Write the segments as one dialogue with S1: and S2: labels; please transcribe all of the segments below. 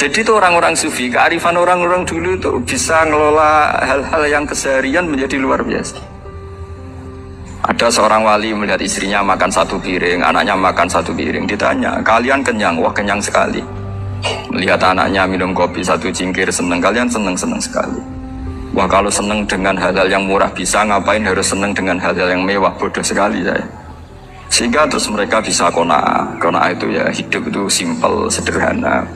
S1: Jadi itu orang-orang sufi, kearifan orang-orang dulu itu bisa ngelola hal-hal yang keseharian menjadi luar biasa. Ada seorang wali melihat istrinya makan satu piring, anaknya makan satu piring. Ditanya, kalian kenyang? Wah, kenyang sekali. Melihat anaknya minum kopi satu cingkir, seneng. Kalian seneng-seneng sekali. Wah, kalau seneng dengan hal-hal yang murah bisa, ngapain harus seneng dengan hal-hal yang mewah? Bodoh sekali saya. Sehingga terus mereka bisa qanaah. Qanaah itu ya hidup itu simpel, sederhana.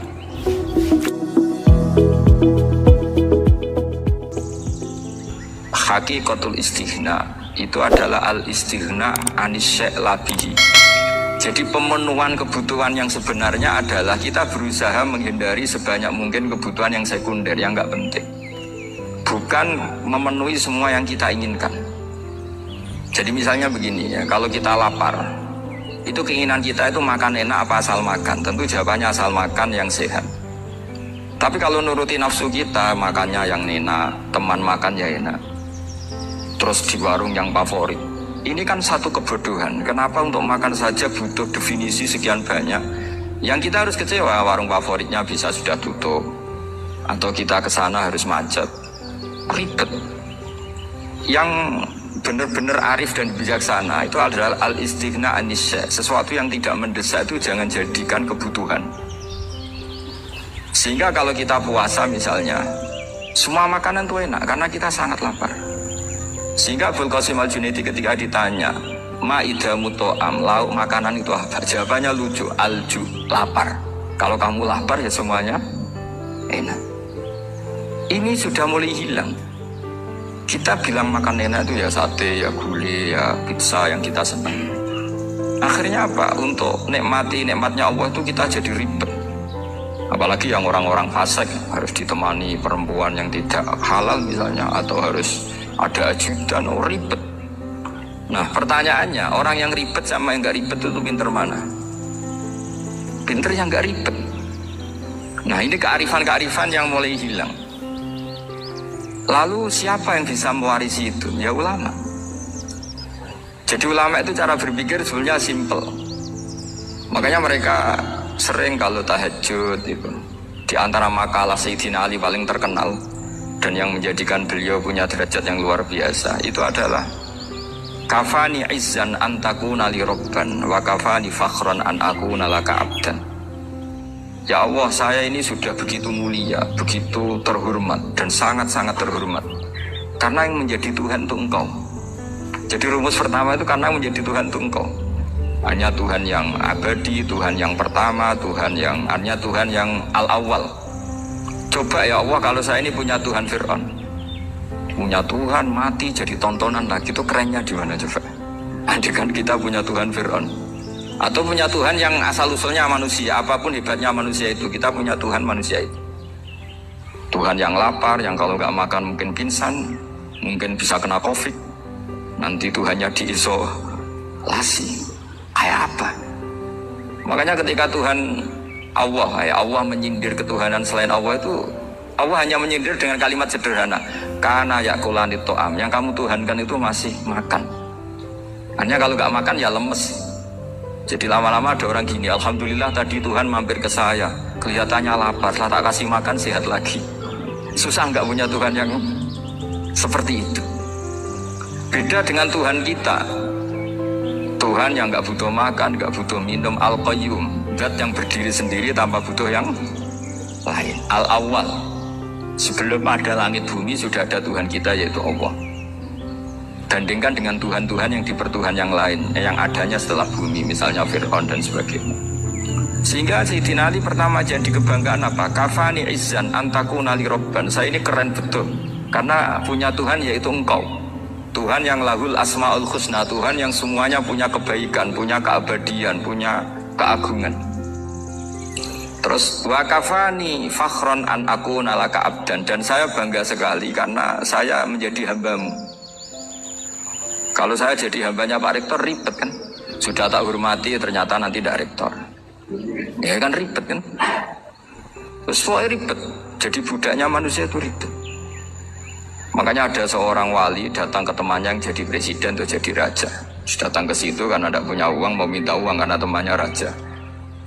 S1: Hakikatul istighna itu adalah al-istighna anis syai' labihi. Jadi pemenuhan kebutuhan yang sebenarnya adalah kita berusaha menghindari sebanyak mungkin kebutuhan yang sekunder, yang nggak penting. Bukan memenuhi semua yang kita inginkan. Jadi misalnya begini ya, kalau kita lapar, itu keinginan kita itu makan enak apa asal makan? Tentu jawabannya asal makan yang sehat. Tapi kalau nuruti nafsu kita, makannya yang enak, teman makan ya enak, terus di warung yang favorit. Ini kan satu kebodohan. Kenapa untuk makan saja butuh definisi sekian banyak? Yang kita harus kecewa, warung favoritnya bisa sudah tutup, atau kita ke sana harus macet, ribet. Yang benar-benar arif dan bijaksana itu adalah al-istighna anis syai'. Sesuatu yang tidak mendesak itu jangan jadikan kebutuhan. Sehingga kalau kita puasa misalnya, semua makanan itu enak karena kita sangat lapar. Sehingga Abul Qasim Al-Junaidi ketika ditanya, ma'idamu to'am, lauk makanan itu apa? Jawabannya lucu, alju, lapar. Kalau kamu lapar ya semuanya enak. Ini sudah mulai hilang. Kita bilang makan enak itu ya sate, ya gulai, ya pizza yang kita senang. Akhirnya apa? Untuk nikmati nikmatnya Allah itu kita jadi ribet. Apalagi yang orang-orang fasik harus ditemani perempuan yang tidak halal misalnya, atau harus ada ajudan, ribet. Nah pertanyaannya, orang yang ribet sama yang gak ribet itu pinter mana? Pinter yang gak ribet. Nah ini kearifan-kearifan yang mulai hilang. Lalu siapa yang bisa mewarisi itu? Ya ulama. Jadi ulama itu cara berpikir sebenarnya simple. Makanya mereka sering kalau tahajud itu, di antara makalah Sayyidina Ali paling terkenal dan yang menjadikan beliau punya derajat yang luar biasa itu adalah kafani izzan an takuna li rabban wa kafani fakhran an akuna laka abdan. Ya Allah, saya ini sudah begitu mulia, begitu terhormat dan sangat-sangat terhormat karena yang menjadi Tuhan itu Engkau. Jadi rumus pertama itu karena menjadi Tuhan itu Engkau. Hanya Tuhan yang abadi, Tuhan yang pertama, hanya Tuhan yang al-awwal. Coba ya Allah, kalau saya ini punya Tuhan Fir'aun, punya Tuhan mati jadi tontonan lagi, itu kerennya di mana coba? Andaikan kita punya Tuhan Fir'aun, atau punya Tuhan yang asal-usulnya manusia, apapun hebatnya manusia itu, kita punya Tuhan manusia itu. Tuhan yang lapar, yang kalau nggak makan mungkin pingsan, mungkin bisa kena COVID, nanti Tuhannya diisolasi. Kayak apa? Makanya ketika Tuhan Allah menyindir ketuhanan selain Allah itu, Allah hanya menyindir dengan kalimat sederhana, kana yakulanit to'am, yang kamu tuhankan itu masih makan. Hanya kalau nggak makan ya lemes. Jadi lama-lama ada orang gini, alhamdulillah tadi Tuhan mampir ke saya, kelihatannya lapar, setelah tak kasih makan sehat lagi. Susah nggak punya Tuhan yang seperti itu. Beda dengan Tuhan kita, Tuhan yang nggak butuh makan, nggak butuh minum, al-qayyum, zat yang berdiri sendiri tanpa butuh yang lain, al-awwal. Sebelum ada langit bumi sudah ada Tuhan kita, yaitu Allah. Bandingkan dengan Tuhan-Tuhan yang dipertuhan yang lain, yang adanya setelah bumi, misalnya Fir'aun dan sebagainya. Sehingga Sayyidina Ali pertama jadi kebanggaan apa? Kafani izzan antakuna li rabban. Saya ini keren betul karena punya Tuhan yaitu Engkau. Tuhan yang lahul asma'ul husna, Tuhan yang semuanya punya kebaikan, punya keabadian, punya keagungan. Terus wa kafani fakhron an akuna laka abdan, dan saya bangga sekali karena saya menjadi hambamu. Kalau saya jadi hambanya Pak Rektor ribet kan, sudah tak hormati ternyata nanti tidak rektor, ya kan ribet kan. Terus soalnya ribet, jadi budaknya manusia itu ribet. Makanya ada seorang wali datang ke temannya yang jadi presiden atau jadi raja. Datang ke situ karena tidak punya uang, mau minta uang karena temannya raja.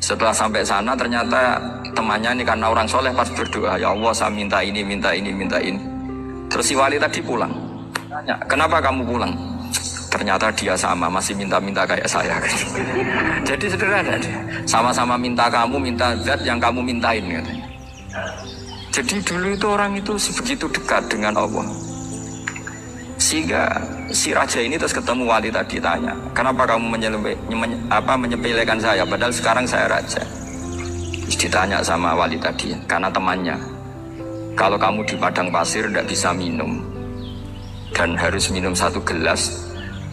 S1: Setelah sampai sana ternyata temannya ini karena orang soleh pas berdoa, ya Allah saya minta ini, minta ini, minta ini. Terus si wali tadi pulang. Tanya, kenapa kamu pulang? Ternyata dia sama, masih minta-minta kayak saya. Jadi sederhana dia. Sama-sama minta kamu, minta zat yang kamu mintain katanya. Jadi dulu itu orang itu sebegitu dekat dengan Allah. Sehingga si raja ini terus ketemu wali tadi, tanya, kenapa kamu menyepelekan saya padahal sekarang saya raja. Terus ditanya sama wali tadi, karena temannya, kalau kamu di padang pasir tidak bisa minum dan harus minum 1 gelas,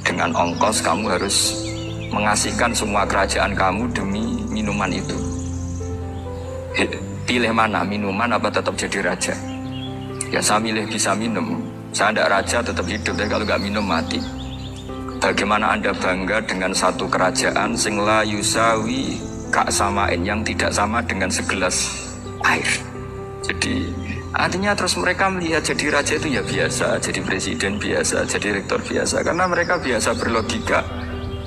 S1: dengan ongkos kamu harus mengasihkan semua kerajaan kamu demi minuman itu. Pilih mana, minuman apa tetap jadi raja? Ya saya milih bisa minum. Saya tidak raja tetap hidup, tapi kalau nggak minum mati. Bagaimana Anda bangga dengan satu kerajaan sing la yusawi kak samain, yang tidak sama dengan segelas air. Jadi artinya terus mereka melihat jadi raja itu ya biasa, jadi presiden biasa, jadi rektor biasa, karena mereka biasa berlogika.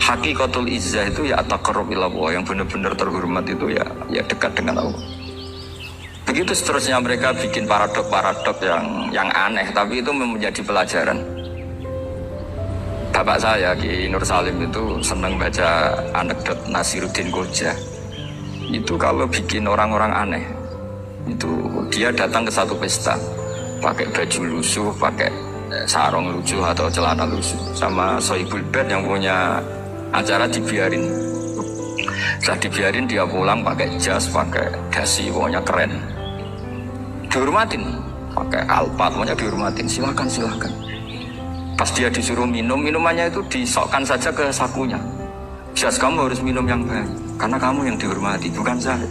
S1: Hakikatul izzah itu ya at-taqarrub ila Allah, yang benar-benar terhormat itu ya dekat dengan Allah. Begitu seterusnya mereka bikin paradok-paradok yang aneh, tapi itu menjadi pelajaran. Bapak saya Ki Nur Salim itu senang baca anekdot Nasiruddin Koja. Itu kalau bikin orang-orang aneh, itu dia datang ke satu pesta pakai baju lusuh, pakai sarung lusuh atau celana lusuh, sama Sohibul Bed yang punya acara dibiarin. Setelah dibiarin dia pulang pakai jas, pakai dasi, pokoknya keren, dihormatin, pakai alpat, pokoknya dihormatin, silakan. Pas dia disuruh minum, minumannya itu disokkan saja ke sakunya. Jas, kamu harus minum yang banyak karena kamu yang dihormati, bukan saya.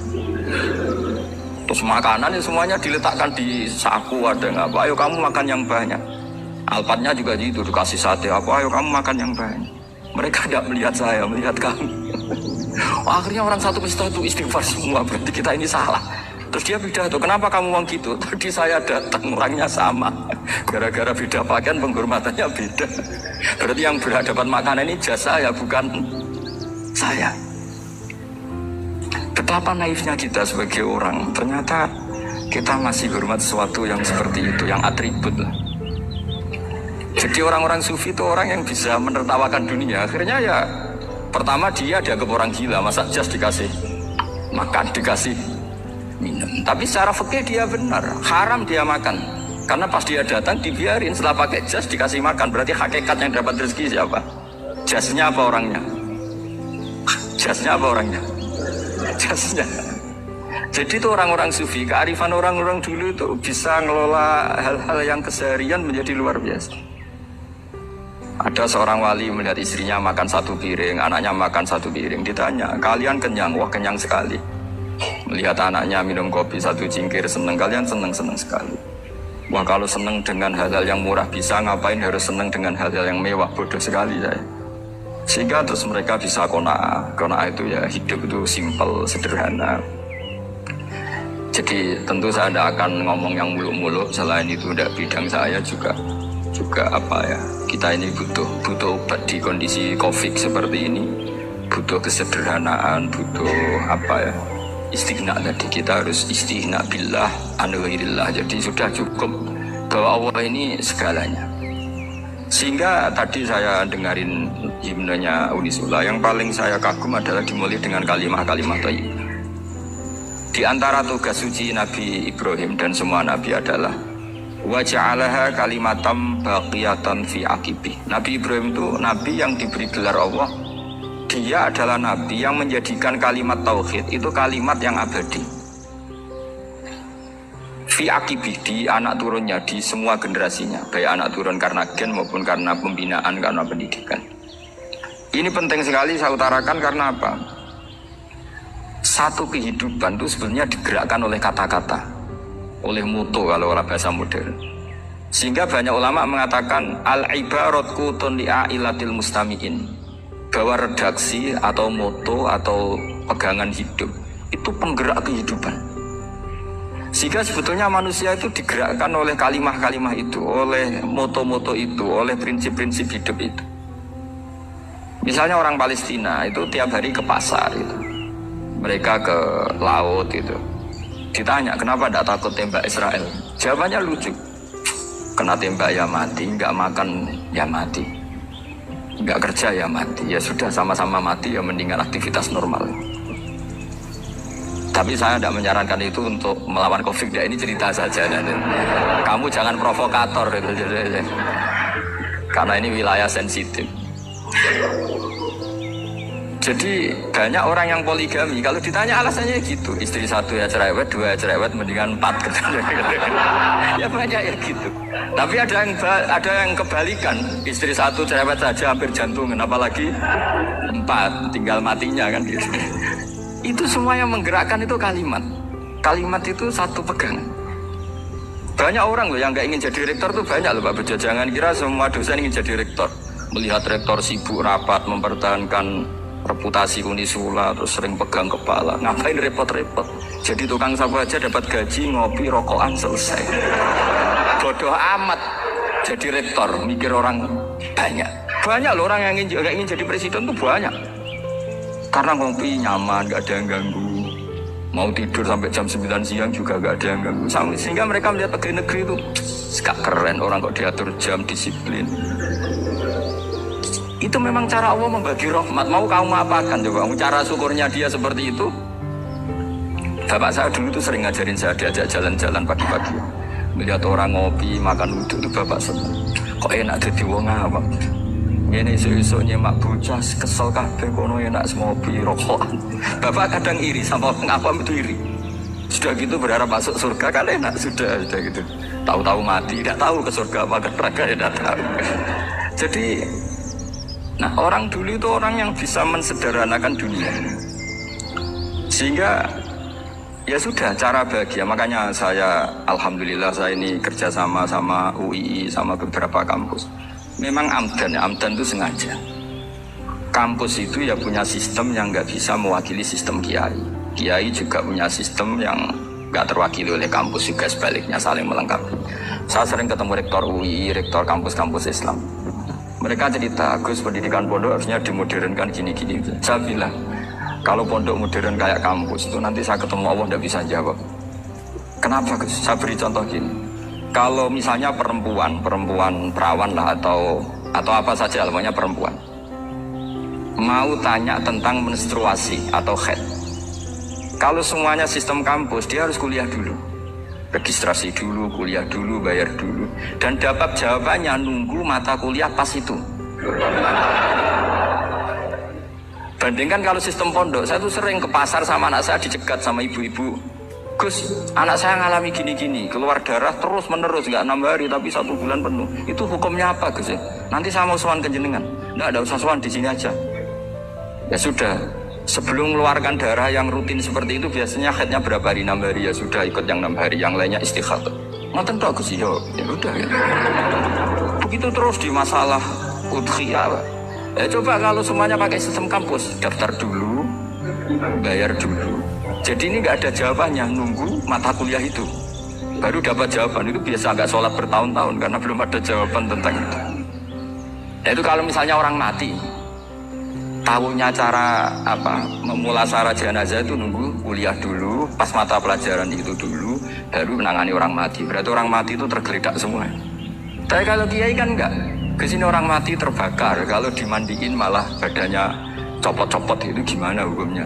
S1: Terus makanan ya semuanya diletakkan di saku, ada nggak apa, ayo kamu makan yang banyak. Alpatnya juga gitu, dikasih sate, apa, ayo kamu makan yang banyak. Mereka tidak melihat saya, melihat kami. Akhirnya orang satu pesta itu istighfar semua, berarti kita ini salah. Terus dia pidato, kenapa kamu ngomong gitu? Tadi saya datang, orangnya sama. Gara-gara beda pakaian, penghormatannya beda. Berarti yang berhak dapat makanan ini jasa ya, bukan saya. Betapa naifnya kita sebagai orang. Ternyata kita masih hormat sesuatu yang seperti itu, yang atribut lah. Jadi orang-orang sufi itu orang yang bisa menertawakan dunia. Akhirnya ya, pertama dia dianggap orang gila, masa jas dikasih makan, dikasih minum. Tapi secara fikih dia benar, haram dia makan. Karena pas dia datang dibiarin, setelah pakai jas dikasih makan. Berarti hakikat yang dapat rezeki siapa? Jasnya apa orangnya? Jasnya apa orangnya? Jasnya. Jadi itu orang-orang sufi, kearifan orang-orang dulu itu bisa ngelola hal-hal yang keseharian menjadi luar biasa. Ada seorang wali melihat istrinya makan 1 piring, anaknya makan 1 piring. Ditanya, kalian kenyang? Wah, kenyang sekali. Melihat anaknya minum kopi 1 cingkir, seneng. Kalian seneng sekali. Wah, kalau seneng dengan hal-hal yang murah bisa, ngapain harus seneng dengan hal-hal yang mewah? Bodoh sekali saya. Sehingga terus mereka bisa qanaah. Qanaah itu ya hidup itu simpel, sederhana. Jadi tentu saya tidak akan ngomong yang muluk-muluk, selain itu tidak bidang saya juga apa ya, kita ini butuh obat di kondisi COVID seperti ini, butuh kesederhanaan, butuh apa ya, istighna. Tadi kita harus istighna billah an ghairillah. Jadi sudah cukup bahwa Allah ini segalanya. Sehingga tadi saya dengarin himnenya Unisula, yang paling saya kagum adalah dimulai dengan kalimat-kalimat thayyibah. Di antara tugas suci Nabi Ibrahim dan semua Nabi adalah wa ja'alaha kalimatam baqiyatan fi aqibi. Nabi Ibrahim itu Nabi yang diberi gelar Allah. Dia adalah Nabi yang menjadikan kalimat tauhid itu kalimat yang abadi. Fi aqibi, di anak turunnya, di semua generasinya, baik anak turun karena gen maupun karena pembinaan, karena pendidikan. Ini penting sekali saya utarakan karena apa? Satu kehidupan itu sebenarnya digerakkan oleh kata-kata, oleh mutu kalau orang bahasa modern. Sehingga banyak ulama mengatakan al-ibarat qutun li'ailatil mustami'in, bahwa redaksi atau moto atau pegangan hidup itu penggerak kehidupan. Sehingga sebetulnya manusia itu digerakkan oleh kalimah-kalimah itu, oleh moto-moto itu, oleh prinsip-prinsip hidup itu. Misalnya orang Palestina itu tiap hari ke pasar itu. mereka ke laut itu. Ditanya kenapa tidak takut tembak Israel? Jawabannya lucu. Kena tembak ya mati, nggak makan ya mati, nggak kerja ya mati. Ya sudah sama-sama mati ya mendingan aktivitas normal. Tapi saya tidak menyarankan itu untuk melawan COVID ya, ini cerita saja. Kamu jangan provokator itu. Karena ini wilayah sensitif. Jadi banyak orang yang poligami, kalau ditanya alasannya gitu, istri satu ya cerewet, dua ya cerewet, mendingan 4 gitu. Ya banyak ya gitu. Tapi ada yang kebalikan, istri satu cerewet saja hampir jantungan, apalagi 4, tinggal matinya kan gitu. Itu semua yang menggerakkan itu kalimat. Kalimat itu satu pegangan. Banyak orang loh yang nggak ingin jadi rektor tuh banyak loh Pak Bejo. Jangan kira semua dosen ingin jadi rektor. Melihat rektor sibuk rapat mempertahankan reputasi Unisula terus sering pegang kepala, ngapain repot-repot? Jadi tukang sapu aja dapat gaji, ngopi, rokokan selesai. Bodoh amat jadi rektor, mikir orang banyak. Banyak loh orang yang ingin jadi presiden tuh banyak. Karena ngopi nyaman, gak ada yang ganggu. Mau tidur sampai jam 9 siang juga gak ada yang ganggu. Sehingga mereka melihat pegawai negeri itu gak keren, orang kok diatur jam, disiplin. Itu memang cara Allah membagi rahmat. Mau kamu apakan coba? Cara syukurnya dia seperti itu. Bapak saya dulu tuh sering ngajarin saya, diajak jalan-jalan pagi-pagi. Melihat orang ngopi, makan uduk itu bapak senang. Kok enak jadi wong apa? Ini isu-isu nyemak bocah, kesel kabeh kono enak ngopi, rokokan. Bapak kadang iri sama ngapa itu iri. Sudah gitu berharap masuk surga kan enak, sudah gitu. Tahu-tahu mati, tidak tahu ke surga apa ke neraka, tidak tahu. Jadi nah orang dulu itu orang yang bisa mensederhanakan dunia. Sehingga ya sudah cara bahagia. Makanya saya alhamdulillah saya ini kerja sama UII sama beberapa kampus. Memang amdan itu sengaja. Kampus itu ya punya sistem yang nggak bisa mewakili sistem kiai. Kiai juga punya sistem yang nggak terwakili oleh kampus, juga sebaliknya saling melengkapi. Saya sering ketemu rektor UII, rektor kampus-kampus Islam. Mereka cerita, Gus pendidikan pondok harusnya dimodernkan gini-gini. Saya bilang, kalau pondok modern kayak kampus itu nanti saya ketemu Allah tidak bisa jawab. Kenapa Gus? Saya beri contoh gini. Kalau misalnya perempuan perawan lah atau apa saja, namanya perempuan, mau tanya tentang menstruasi atau haid. Kalau semuanya sistem kampus, dia harus kuliah dulu. Registrasi dulu, kuliah dulu, bayar dulu. Dan dapat jawabannya nunggu mata kuliah pas itu. Bandingkan kalau sistem pondok, saya tuh sering ke pasar sama anak saya dicegat sama ibu-ibu. Gus, anak saya ngalami gini-gini, keluar darah terus menerus, nggak 6 hari tapi 1 bulan penuh. Itu hukumnya apa Gus ya? Nanti saya mau sowan ke jenengan. Nggak ada usah sowan, di sini aja. Ya sudah, sebelum mengeluarkan darah yang rutin seperti itu biasanya haidnya berapa hari? 6 hari ya sudah ikut yang 6 hari, yang lainnya istikhadah. Ngoten tok Gus ya udah ya. Begitu terus di masalah udhiyah. Ya coba kalau semuanya pakai sistem kampus, daftar dulu, bayar dulu. Jadi ini nggak ada jawabannya, nunggu mata kuliah itu baru dapat jawaban. Itu biasa nggak sholat bertahun-tahun karena belum ada jawaban tentang itu. Ya itu kalau misalnya orang mati, tahunya cara apa memulasara jenazah itu nunggu kuliah dulu, pas mata pelajaran itu dulu, baru menangani orang mati. Berarti orang mati itu tergeledak semua. Tapi kalau kiai kan enggak. Kesini orang mati terbakar, kalau dimandiin malah badannya copot-copot, itu gimana hukumnya?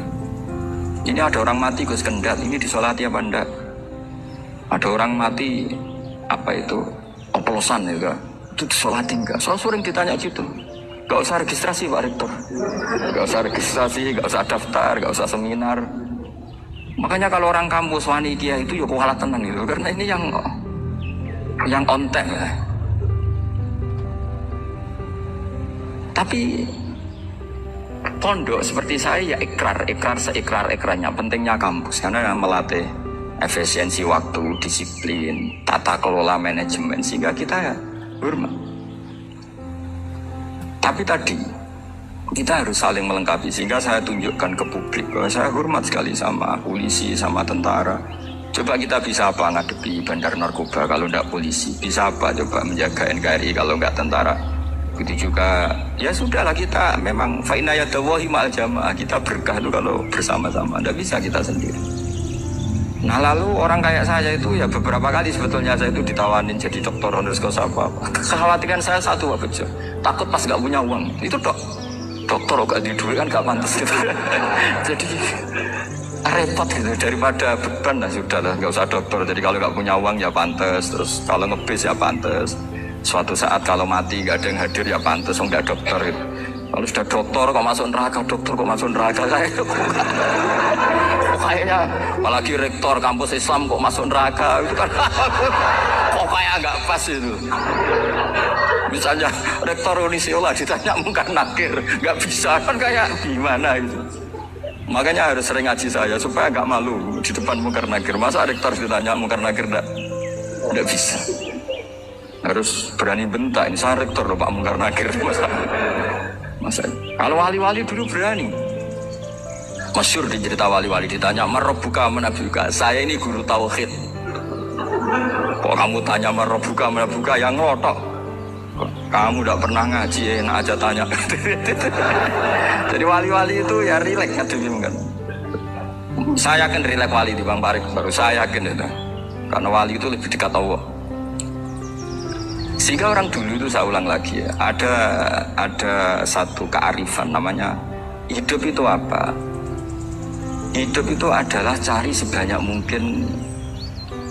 S1: Ini ada orang mati Gus Kendat, ini disolati apa enggak? Ada orang mati apa itu oplosan ya, itu disolati enggak? Soal sering ditanya gitu. Gak usah registrasi Pak Rektor, gak usah registrasi, gak usah daftar, gak usah seminar. Makanya kalau orang kampus wani kiai itu ya kualat tenan gitu, karena ini yang konten ya. Tapi pondok seperti saya ya ikrar seikrar-ikrarnya. Pentingnya kampus karena melatih efisiensi waktu, disiplin, tata kelola manajemen, sehingga kita ya hormat. Tapi tadi kita harus saling melengkapi, sehingga saya tunjukkan ke publik bahwa saya hormat sekali sama polisi, sama tentara. Coba kita bisa apa ngadepi bandar narkoba kalau enggak polisi? Bisa apa coba menjaga NKRI kalau enggak tentara? Begitu juga, ya sudahlah kita memang fa'inna yadallahi ma'al jamaah, kita berkah itu kalau bersama-sama, tidak bisa kita sendiri. Nah lalu orang kayak saya itu ya beberapa kali sebetulnya saya itu ditawanin jadi dokter honoris causa apa. Kekhawatiran saya satu Pak Bejo, takut pas gak punya uang. Itu dokter gak di duit kan gak pantas gitu. Jadi repot gitu, daripada beban lah sudah lah, gak usah dokter. Jadi kalau gak punya uang ya pantas, terus kalau ngebis ya pantas. Suatu saat kalau mati gak ada yang hadir ya pantas, enggak dokter gitu. Kalau sudah dokter kok masuk neraka, dokter kok masuk neraka kayak itu. Kayaknya apalagi rektor kampus Islam kok masuk neraka itu kan kok kayak nggak pas itu. Misalnya rektor Unisiola ditanya mungkar nakir nggak bisa kan kayak gimana itu. Makanya harus sering ngaji saya supaya nggak malu di depan mungkar nakir. Masa rektor ditanya mungkar nakir nggak bisa. Harus berani bentak, ini saya rektor loh Pak mungkar nakir. Masa kalau wali-wali dulu berani. Masyhur di cerita wali-wali ditanya marabbuka manabuka, saya ini guru tauhid. Kok kamu tanya marabbuka manabuka yang ngotok? Kamu tidak pernah ngaji enak aja tanya. Jadi wali-wali itu ya rileks kan. Saya yakin rileks wali di Bang Parik baru saya yakin itu. Karena wali itu lebih dekat Allah. Sehingga orang dulu itu saya ulang lagi ya, ada satu kearifan namanya hidup itu apa? Hidup itu adalah cari sebanyak mungkin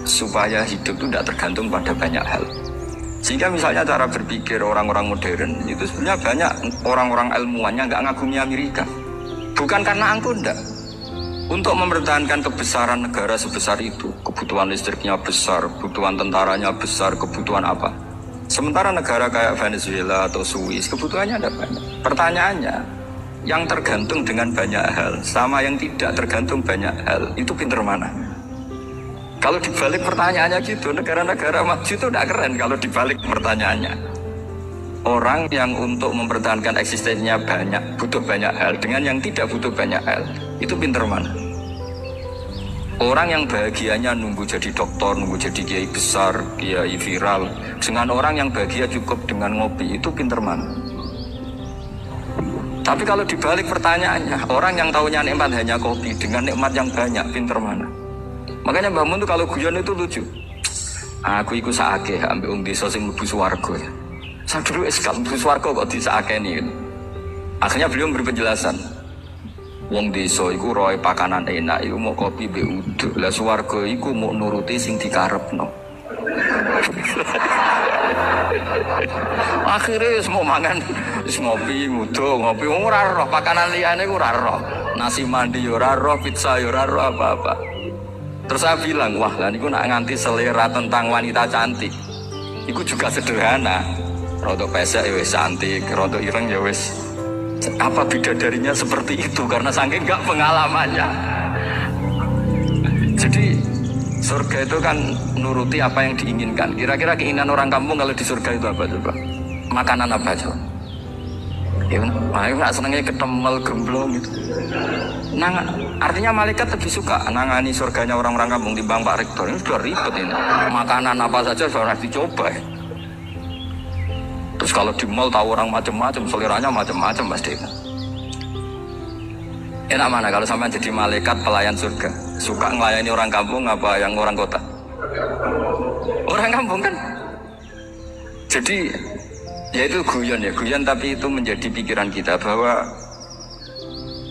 S1: supaya hidup itu tidak tergantung pada banyak hal. Sehingga misalnya cara berpikir orang-orang modern itu sebenarnya banyak orang-orang ilmuwannya nggak ngagumi Amerika. Bukan karena angkuh enggak. Untuk mempertahankan kebesaran negara sebesar itu, kebutuhan listriknya besar, kebutuhan tentaranya besar, kebutuhan apa. Sementara negara kayak Venezuela atau Swiss kebutuhannya ada banyak. Pertanyaannya, yang tergantung dengan banyak hal sama yang tidak tergantung banyak hal itu pinter mana? Kalau dibalik pertanyaannya gitu, negara-negara maju itu tidak keren kalau dibalik pertanyaannya. Orang yang untuk mempertahankan eksistensinya banyak, butuh banyak hal dengan yang tidak butuh banyak hal itu pinter mana? Orang yang bahagianya nunggu jadi dokter, nunggu jadi kiai besar, kiai viral, dengan orang yang bahagia cukup dengan ngopi itu pinter mana? Tapi kalau dibalik pertanyaannya, orang yang tahunya nikmat hanya kopi dengan nikmat yang banyak, pinter mana? Makanya Mbak Mun tuh kalau guyon itu lucu. Aku ikut saake ambil desa sing mlebu swarga ya. Saya dulu eskal mlebu swarga kok disakeni gitu. Akhirnya beliau memberi penjelasan. Wong desa iku roe pakanan enak iku mau kopi mbek uduk. Lah swarga iku mau nuruti sing dikarepno. Akhirnya semua mangan, ngopi, mudo, ngopi, ora roh, pakanan liyane ora roh, nasi mandi ora roh, pizza ora roh apa-apa. Terus saya bilang, wah lah niku nak nganti selera tentang wanita cantik, iku juga sederhana. Rodok pesek ya wis cantik, rodok ireng ya wis. Apa bidadarinya seperti itu karena saking enggak pengalamannya. Jadi surga itu kan nuruti apa yang diinginkan. Kira-kira keinginan orang kampung kalau di surga itu apa coba? Makanan apa coba? Ya, aku nggak senengnya ketemel gemblong gitu. Nah, artinya malaikat lebih suka nangani surganya orang-orang kampung timbang Pak Rektor. Ini sudah ribet ini. Makanan apa saja sudah dicoba. Ya. Terus kalau di mall tahu orang macam-macam, seleranya macam-macam pasti. Enak mana kalau sampai jadi malaikat pelayan surga? Suka ngelayani orang kampung apa yang orang kota? Orang kampung kan? Jadi ya itu guyon tapi itu menjadi pikiran kita bahwa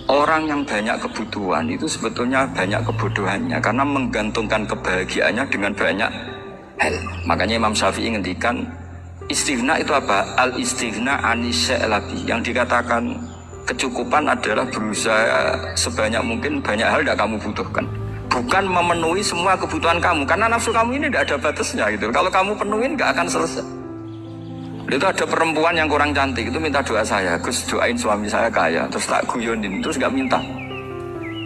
S1: orang yang banyak kebutuhan itu sebetulnya banyak kebodohannya karena menggantungkan kebahagiaannya dengan banyak hal. Makanya Imam Syafi'i ngendikan istighna itu apa? Al-istighna anisya'labi. Yang dikatakan kecukupan adalah berusaha sebanyak mungkin banyak hal tidak kamu butuhkan. Bukan memenuhi semua kebutuhan kamu karena nafsu kamu ini tidak ada batasnya gitu. Kalau kamu penuhin nggak akan selesai. Itu ada perempuan yang kurang cantik itu minta doa saya, Gus doain suami saya kaya. Terus tak guyonin, terus nggak minta.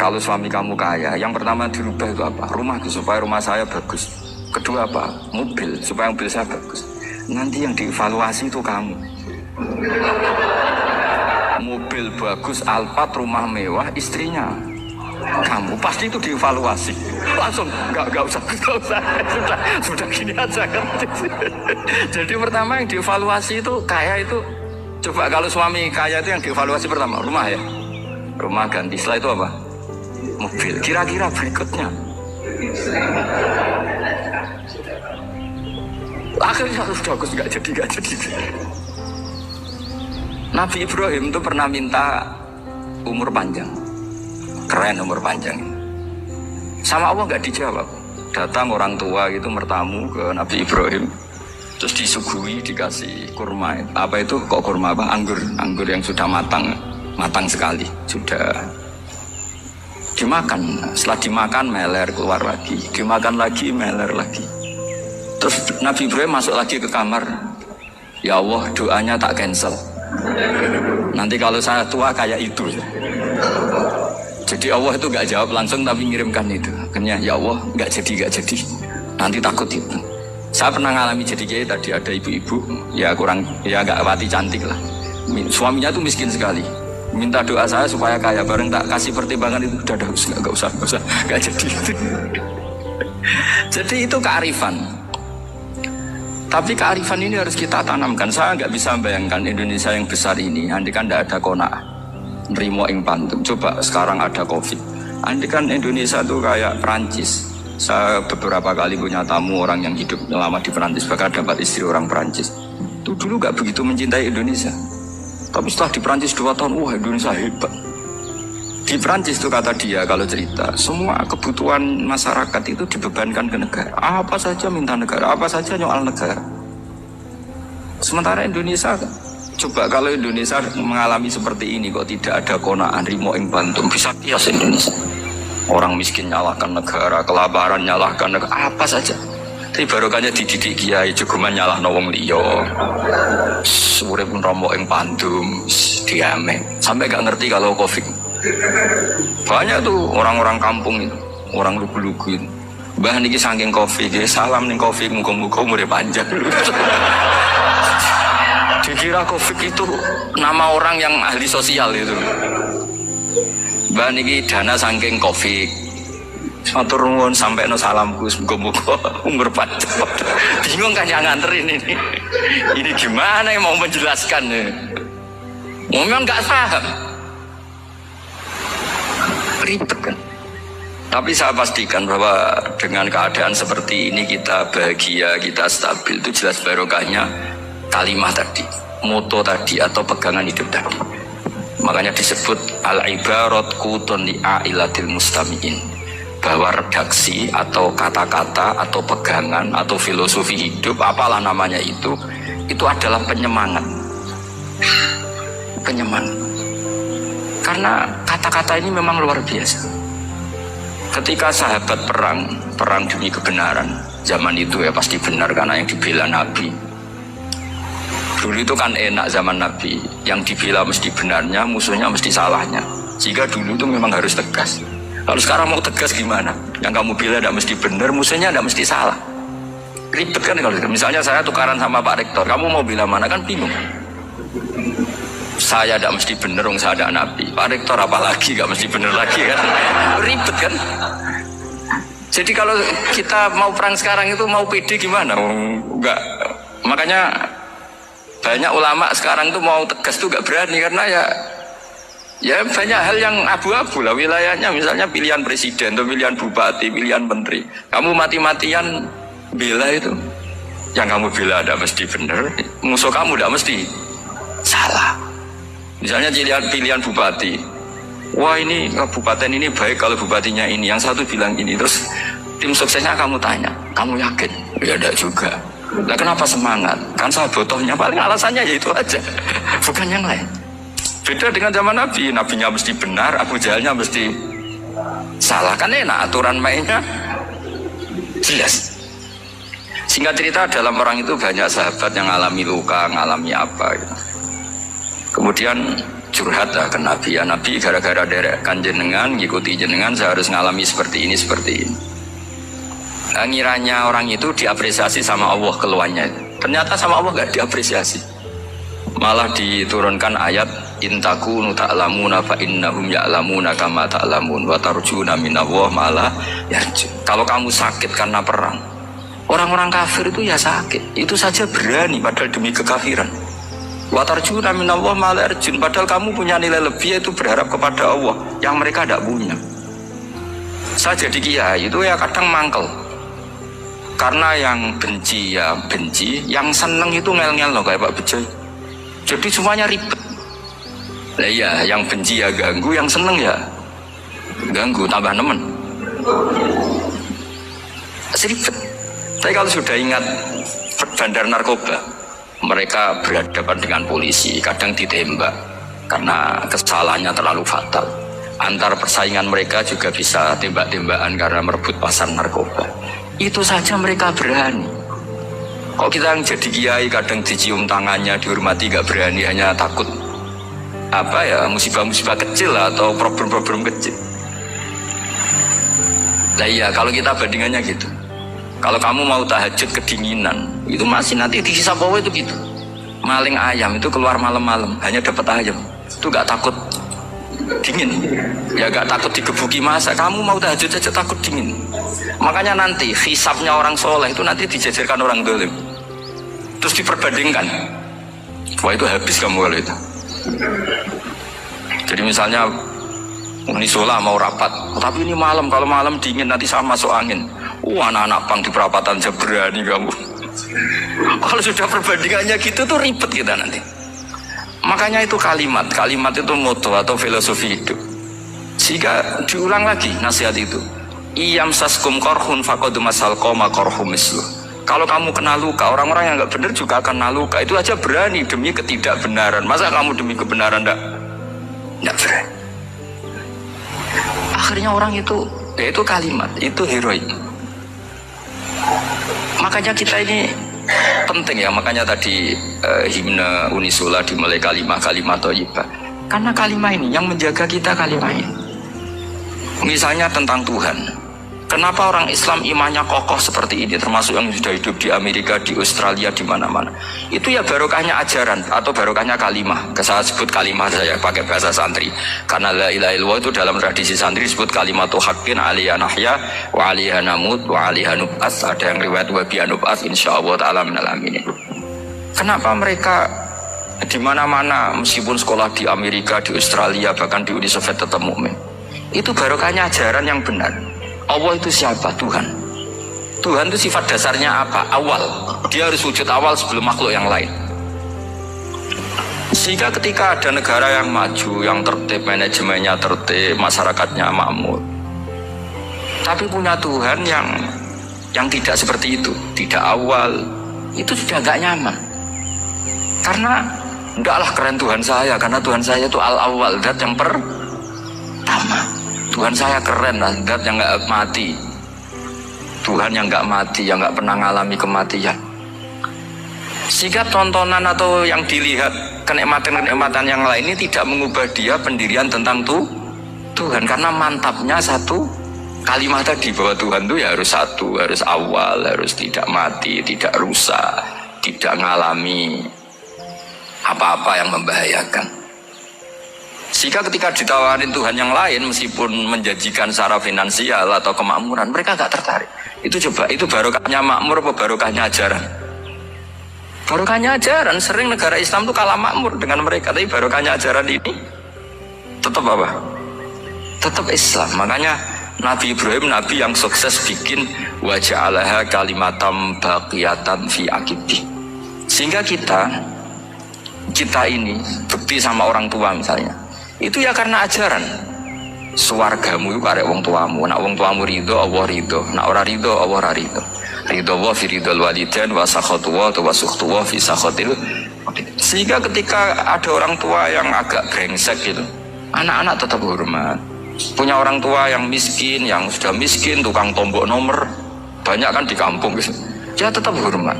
S1: Kalau suami kamu kaya, yang pertama dirubah itu apa? Rumah supaya rumah saya bagus. Kedua apa? Mobil supaya mobil saya bagus. Nanti yang dievaluasi itu kamu. Mobil bagus, Alphard, rumah mewah, istrinya kamu pasti itu dievaluasi langsung nggak usah sudah gini aja kan. Jadi pertama yang dievaluasi itu kaya itu Coba kalau suami kaya itu yang dievaluasi pertama rumah ya, rumah ganti. Setelah itu apa? Mobil. Kira-kira berikutnya. Akhirnya harus bagus, nggak jadi. Nabi Ibrahim itu pernah minta umur panjang, keren umur panjang. Sama Allah nggak dijawab. Datang orang tua gitu bertamu ke Nabi Ibrahim, terus disuguhi dikasih kurma. Apa itu kok kurma apa? Anggur yang sudah matang sekali, sudah dimakan. Setelah dimakan meler keluar lagi, dimakan lagi meler lagi. Terus Nabi Ibrahim masuk lagi ke kamar. Ya Allah, doanya tak cancel. Nanti kalau saya tua kayak itu. Jadi Allah itu nggak jawab langsung tapi ngirimkan itu. Akhirnya ya Allah nggak jadi. Nanti takut itu. Saya pernah ngalami jadi kiai tadi, ada ibu-ibu ya nggak pati cantik lah. Suaminya tuh miskin sekali. Minta doa saya supaya kaya, bareng tak kasih pertimbangan itu udah nggak usah nggak jadi. Jadi itu kearifan. Tapi kearifan ini harus kita tanamkan. Saya nggak bisa bayangkan Indonesia yang besar ini, andai kan tidak ada qanaah, nrimo ing pantum. Coba sekarang ada Covid. Andai kan Indonesia tuh kayak Perancis. Saya beberapa kali punya tamu orang yang hidup lama di Perancis, bahkan dapat istri orang Perancis. Itu dulu nggak begitu mencintai Indonesia. Tapi setelah di Perancis 2 tahun, wah Indonesia hebat. Di Perancis itu kata dia kalau cerita, semua kebutuhan masyarakat itu dibebankan ke negara. Apa saja minta negara, apa saja nyoal negara. Sementara Indonesia, coba kalau Indonesia mengalami seperti ini kok tidak ada qanaah nrimo ing bantum, bisa kias Indonesia. Orang miskin nyalahkan negara, kelaparan nyalahkan negara, apa saja. Tapi barokahnya dididik kiai jogeman nyalahno wong liya. Urip nrimo ing bantum, diame. Sampai gak ngerti kalau Covid. Banyak tuh orang-orang kampung itu, orang lugu-lugu itu. Mbah niki saking Covid, salam ning Covid, muga-muga umure panjang. Dikira Covid itu nama orang yang ahli sosial itu. Mbah niki dana saking Covid. Matur nuwun sampai no salamku, muga-muga umur panjang. Bingung kan yang nganterin ini. Ini gimana yang mau menjelaskan ya? Memang nggak paham. Ribet kan. Tapi saya pastikan bahwa dengan keadaan seperti ini kita bahagia, kita stabil, itu jelas barokahnya kalimat tadi, moto tadi atau pegangan hidup tadi. Makanya disebut al-ibarat qutun li'ailatil mustami'in, bahwa redaksi atau kata-kata atau pegangan atau filosofi hidup apalah namanya itu adalah penyemangat. Karena kata-kata ini memang luar biasa. Ketika sahabat perang demi kebenaran, zaman itu ya pasti benar karena yang dibela Nabi. Dulu itu kan enak zaman Nabi, yang dibela mesti benarnya, musuhnya mesti salahnya. Jika dulu itu memang harus tegas. Kalau sekarang mau tegas gimana? Yang kamu bela tidak mesti benar, musuhnya tidak mesti salah. Ribet kan kalau misalnya saya tukaran sama Pak Rektor, kamu mau bela mana kan bingung. Saya tidak mesti bener, saya ada Nabi. Pak Rektor apalagi gak mesti bener lagi kan? Ribet kan? Jadi kalau kita mau perang sekarang itu mau pede gimana? Enggak. Makanya banyak ulama sekarang tuh mau tegas tuh gak berani karena ya banyak hal yang abu-abu lah wilayahnya. Misalnya pilihan presiden, atau pilihan bupati, pilihan menteri. Kamu mati-matian bela itu. Yang kamu bela ada mesti bener, musuh kamu tidak mesti salah. Misalnya pilihan bupati, wah ini kabupaten ini baik kalau bupatinya ini, yang satu bilang ini, terus tim suksesnya kamu tanya, kamu yakin? Ya tidak juga. Nah kenapa semangat? Kan saya botohnya paling alasannya ya itu aja, bukan yang lain. Beda dengan zaman Nabi, Nabinya mesti benar, Abu Jahalnya mesti salah. Kan enak aturan mainnya jelas. Singkat cerita dalam orang itu banyak sahabat yang alami luka, ngalami apa gitu. Kemudian curhat ke Nabi, ya Nabi gara-gara derekan jenengan, ngikuti jenengan, saya harus ngalami seperti ini. Ngiranya orang itu diapresiasi sama Allah keluarnya. Ternyata sama Allah nggak diapresiasi. Malah diturunkan ayat intakunu ta'lamuna fa innahum ya'lamuna kama ta'lamun wa tarjuna minallah malah yarju. Kalau kamu sakit karena perang, orang-orang kafir itu ya sakit, itu saja berani padahal demi kekafiran. Wa tarjuna minallah ma la yarjun, padahal kamu punya nilai lebih, yaitu berharap kepada Allah yang mereka tidak punya. Saya jadi kiai itu ya kadang mangkel, karena yang benci ya benci, yang seneng itu ngel-ngel loh kayak Pak Bejo. Jadi semuanya ribet. Lah iya, yang benci ya ganggu, yang seneng ya ganggu, tambah nemen. Ribet. Tapi kalau sudah ingat bandar narkoba, mereka berhadapan dengan polisi, kadang ditembak karena kesalahannya terlalu fatal. Antar persaingan mereka juga bisa tembak-tembakan karena merebut pasar narkoba. Itu saja mereka berani. Kok kita yang jadi kiai kadang dicium tangannya, dihormati, gak berani, hanya takut apa ya, musibah-musibah kecil atau problem-problem kecil. Nah iya, kalau kita bandingannya gitu. Kalau kamu mau tahajud kedinginan, itu masih nanti di sisa bawah itu gitu. Maling ayam itu keluar malam-malam, hanya dapat ayam. Itu gak takut dingin, ya gak takut digebuki masa. Kamu mau tahajud saja takut dingin. Makanya nanti hisabnya orang soleh itu nanti dijajarkan orang dolim, terus diperbandingkan. Wah itu habis kamu kalau itu. Jadi misalnya Unisola mau rapat, tapi ini malam, kalau malam dingin nanti sama masuk angin. Anak-anak pang di perapatan aja berani kamu. Kalau sudah perbandingannya gitu tuh ribet kita nanti. Makanya itu kalimat itu moto atau filosofi hidup. Jika diulang lagi nasihat itu, iyam saskum korhun fakodu masal koma korhum mislu. Kalau kamu kena luka, orang-orang yang nggak benar juga akan kena luka. Itu aja berani demi ketidakbenaran. Masa kamu demi kebenaran nggak berani? Akhirnya orang itu, ya itu kalimat, itu heroik. Makanya kita ini penting ya, makanya tadi himne Unisola dimulai kalimat-kalimat thayyibah. Karena kalimat ini yang menjaga kita, kalimat ini. Misalnya tentang Tuhan. Kenapa orang Islam imannya kokoh seperti ini, termasuk yang sudah hidup di Amerika, di Australia, di mana-mana. Itu ya barokahnya ajaran atau barokahnya kalimah. Saya sebut kalimah saya pakai bahasa santri. Karena la ilaha illallah itu dalam tradisi santri disebut kalimatu haqqin aliyah nahya wa aliyah namut wa aliyah nub'as. Ada yang riwayat wa biya nub'as insyaallah ta'ala minal aminin. Kenapa mereka di mana-mana meskipun sekolah di Amerika, di Australia, bahkan di Uni Soviet tetap mukmin? Itu barokahnya ajaran yang benar. Allah itu siapa? Tuhan. Tuhan itu sifat dasarnya apa? Awal. Dia harus wujud awal sebelum makhluk yang lain. Sehingga ketika ada negara yang maju, yang tertib, manajemennya tertib, masyarakatnya makmur, tapi punya Tuhan yang tidak seperti itu, tidak awal, itu sudah gak nyaman. Karena enggaklah keren Tuhan saya, karena Tuhan saya itu al-awwal, zat yang pertama. Tuhan saya keren lah, zat yang gak mati, Tuhan yang gak mati, yang gak pernah mengalami kematian. Sehingga tontonan atau yang dilihat kenikmatan-kenikmatan yang lain ini tidak mengubah dia pendirian tentang Tuhan. Karena mantapnya satu kalimat tadi, bahwa Tuhan itu ya harus satu, harus awal, harus tidak mati, tidak rusak, tidak mengalami apa-apa yang membahayakan. Sehingga ketika ditawarin Tuhan yang lain, meskipun menjanjikan secara finansial atau kemakmuran, mereka gak tertarik. Itu coba, itu barokahnya makmur apa barokahnya ajaran? Barokahnya ajaran. Sering negara Islam itu kalah makmur dengan mereka, tapi barokahnya ajaran ini tetap apa? Tetap Islam. Makanya Nabi Ibrahim, Nabi yang sukses bikin waja'alaha kalimatam baqiyatan fi aqibih. Sehingga kita ini bukti sama orang tua misalnya, itu ya karena ajaran. Suwargamu itu karek wong tuamu. Nak wong tuamu ridho, Allah ridho. Nak ora ridho, Allah ora ridho. Ridho wa fi ridhol walidain wa sakhatu wa sukhtu wa fi sakhatil. Sehingga ketika ada orang tua yang agak brengsek gitu, anak-anak tetap hormat. Punya orang tua yang miskin, yang sudah miskin, tukang tombok nomor, banyak kan di kampung gitu, dia tetap hormat.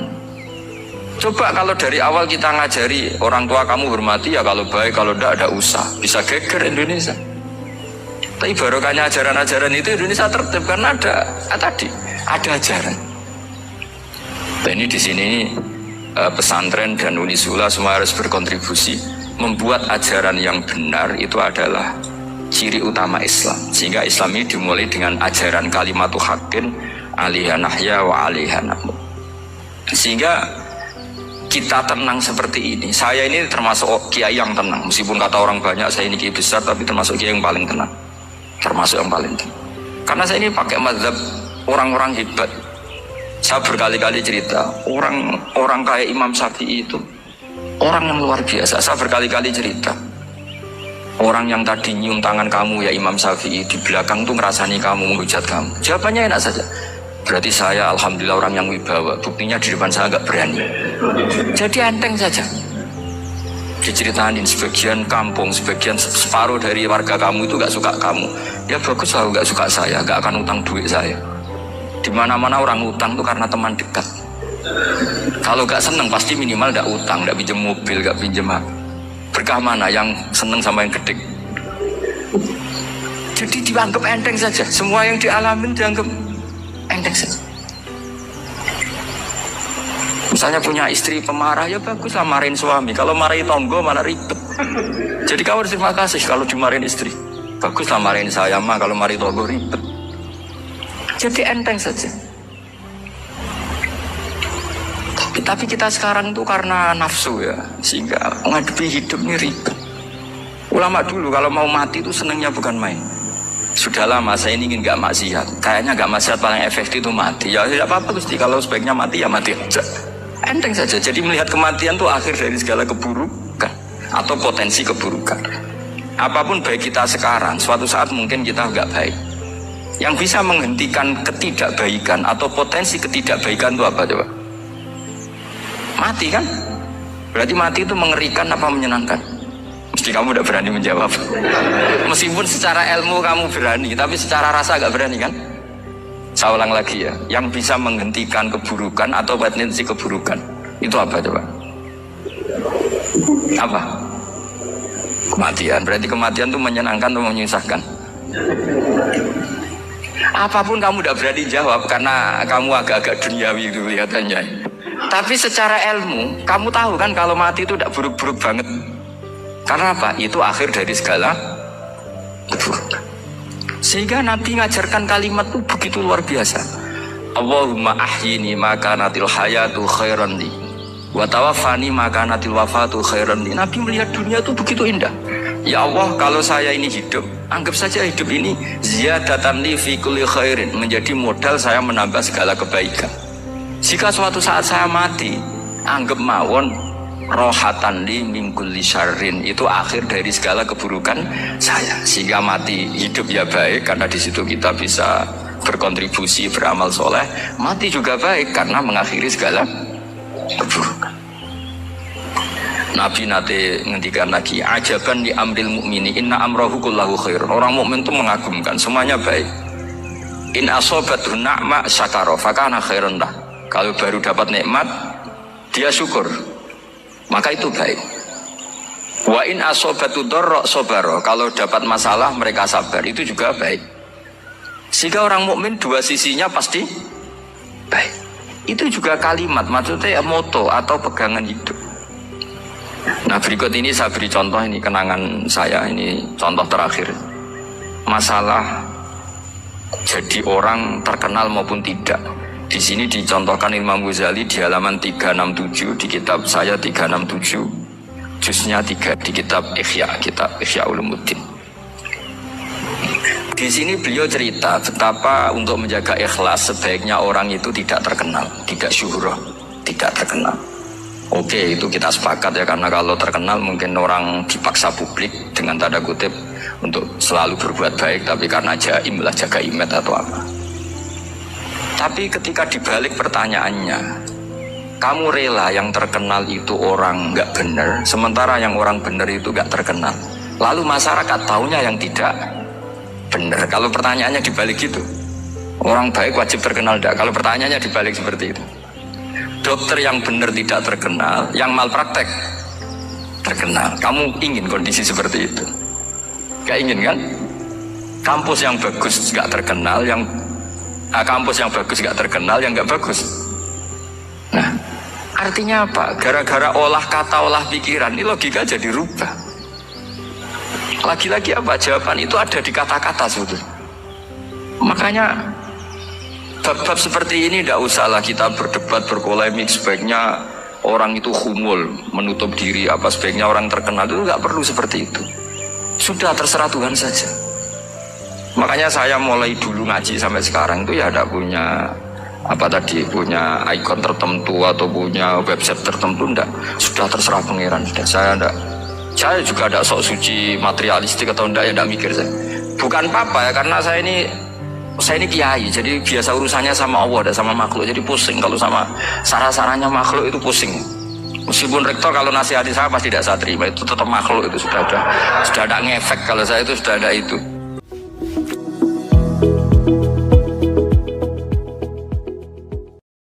S1: Coba kalau dari awal kita ngajari orang tua kamu hormati ya, kalau baik, kalau tidak ada usah, bisa geger Indonesia. Tapi barokahnya ajaran-ajaran itu Indonesia tertib karena ada ajaran. Dan ini di sini pesantren dan Unisola semua harus berkontribusi membuat ajaran yang benar. Itu adalah ciri utama Islam. Sehingga Islam ini dimulai dengan ajaran kalimatu haqqin aliyah nahya wa aliyah namut. Sehingga kita tenang seperti ini. Saya ini termasuk kiai yang tenang, meskipun kata orang banyak saya ini kiai besar, tapi termasuk kiai yang paling tenang, termasuk yang paling tenang. Karena saya ini pakai mazhab orang-orang hebat. Saya berkali-kali cerita, orang kayak Imam Syafi'i itu orang yang luar biasa. Saya berkali-kali cerita, orang yang tadi nyium tangan kamu ya Imam Syafi'i, di belakang tuh ngerasani kamu, menghujat kamu. Jawabannya enak saja. Berarti saya alhamdulillah orang yang wibawa. Buktinya di depan saya nggak berani. Jadi enteng saja. Diceritain sebagian kampung, sebagian separuh dari warga kamu itu nggak suka kamu. Ya bagus lah nggak suka saya, nggak akan utang duit saya. Di mana-mana orang utang tuh karena teman dekat. Kalau nggak seneng pasti minimal nggak utang, nggak pinjam mobil, nggak pinjam apa. Berkah mana yang seneng sama yang gede. Jadi dianggap enteng saja. Semua yang dialamin dianggap enteng saja. Misalnya punya istri pemarah, ya bagus lah marahin suami. Kalau marahin tonggo malah ribet. Jadi kamu harus terima kasih kalau dimarahin istri. Bagus lah marahin saya mah, kalau marahin tonggo ribet. Jadi enteng saja. Tapi kita sekarang tuh karena nafsu ya, sehingga menghadapi hidup ini ribet. Ulama dulu kalau mau mati itu senengnya bukan main. Sudah lama saya ini ingin gak maksiat. Kayaknya gak maksiat paling efektif itu mati. Ya tidak apa-apa Gusti, kalau sebaiknya mati ya mati aja. Enteng saja. Jadi melihat kematian itu akhir dari segala keburukan atau potensi keburukan. Apapun baik kita sekarang, suatu saat mungkin kita gak baik. Yang bisa menghentikan ketidakbaikan atau potensi ketidakbaikan itu apa coba? Mati kan? Berarti mati itu mengerikan apa menyenangkan? Mesti kamu udah berani menjawab. Meskipun secara ilmu kamu berani, tapi secara rasa gak berani kan? Saya ulang lagi ya, yang bisa menghentikan keburukan atau potensi keburukan itu apa coba? Apa? Kematian. Berarti kematian itu menyenangkan atau menyusahkan? Apapun kamu udah berani jawab karena kamu agak-agak duniawi itu kelihatannya. Tapi secara ilmu, kamu tahu kan kalau mati itu tidak buruk-buruk banget. Karena apa? Itu akhir dari segala keburukan. Sehingga Nabi ngajarkan kalimat itu begitu luar biasa. Allahumma ahyini maka natil hayatu khairan li wa tawaffani maka natil wafatu khairan li. Nabi melihat dunia itu begitu indah. Ya Allah, kalau saya ini hidup, anggap saja hidup ini ziyadatan li fi kulli khairin, menjadi modal saya menambah segala kebaikan. Jika suatu saat saya mati, anggap mawon rohatan li min kulli syarrin, itu akhir dari segala keburukan saya. Sehingga mati hidup ya baik karena di situ kita bisa berkontribusi beramal soleh. Mati juga baik karena mengakhiri segala keburukan. Nabi nate ngendikan lagi, ajaban di amril mukmini inna amrahu kullahu khair. Orang mukmin itu mengagumkan, semuanya baik. In asobatu na'ma syakara fakana khairan lah. Kalau baru dapat nikmat, dia syukur, maka itu baik. Wa in asobatu dorro sobaro. Kalau dapat masalah mereka sabar, itu juga baik. Sehingga orang mukmin dua sisinya pasti baik. Itu juga kalimat, maksudnya moto atau pegangan hidup. Nah berikut ini saya beri contoh, ini kenangan saya, ini contoh terakhir. Masalah jadi orang terkenal maupun tidak. Di sini dicontohkan Imam Ghazali di halaman 367 di kitab saya 367, juznya 3 di kitab Ihya Ulumuddin. Di sini beliau cerita betapa untuk menjaga ikhlas sebaiknya orang itu tidak terkenal, tidak syuhrah, tidak terkenal. Oke, itu kita sepakat ya, karena kalau terkenal mungkin orang dipaksa publik dengan tanda kutip untuk selalu berbuat baik, tapi karena jaim lah, jaga image atau apa. Tapi ketika dibalik pertanyaannya, kamu rela yang terkenal itu orang nggak benar, sementara yang orang benar itu nggak terkenal. Lalu masyarakat taunya yang tidak benar. Kalau pertanyaannya dibalik gitu, orang baik wajib terkenal enggak? Kalau pertanyaannya dibalik seperti itu. Dokter yang benar tidak terkenal, yang malpraktek terkenal. Kamu ingin kondisi seperti itu? Gak ingin kan? Kampus yang bagus gak terkenal, kampus yang bagus gak terkenal, yang gak bagus. Nah, artinya apa? Gara-gara olah kata, olah pikiran, ini logika jadi rubah. Lagi-lagi apa? Jawaban itu ada di kata-kata sebetulnya. Makanya bab-bab seperti ini tidak usahlah kita berdebat, berpolemik. Sebaiknya orang itu humul, menutup diri, apa sebaiknya orang terkenal itu nggak perlu seperti itu. Sudah terserah Tuhan saja. Makanya saya mulai dulu ngaji sampai sekarang itu ya ada punya punya ikon tertentu atau punya website tertentu, enggak. Sudah terserah pangeran, sudah. Saya juga ada sok suci materialistik atau enggak, ya enggak mikir saya. Bukan apa-apa ya, karena saya ini kiai, jadi biasa urusannya sama Allah dan sama makhluk, jadi pusing kalau sama sarah-sarahnya makhluk itu pusing. Meskipun rektor kalau nasihati saya pasti tidak saya terima, itu tetap makhluk, itu sudah ada ngefek kalau saya itu sudah ada itu.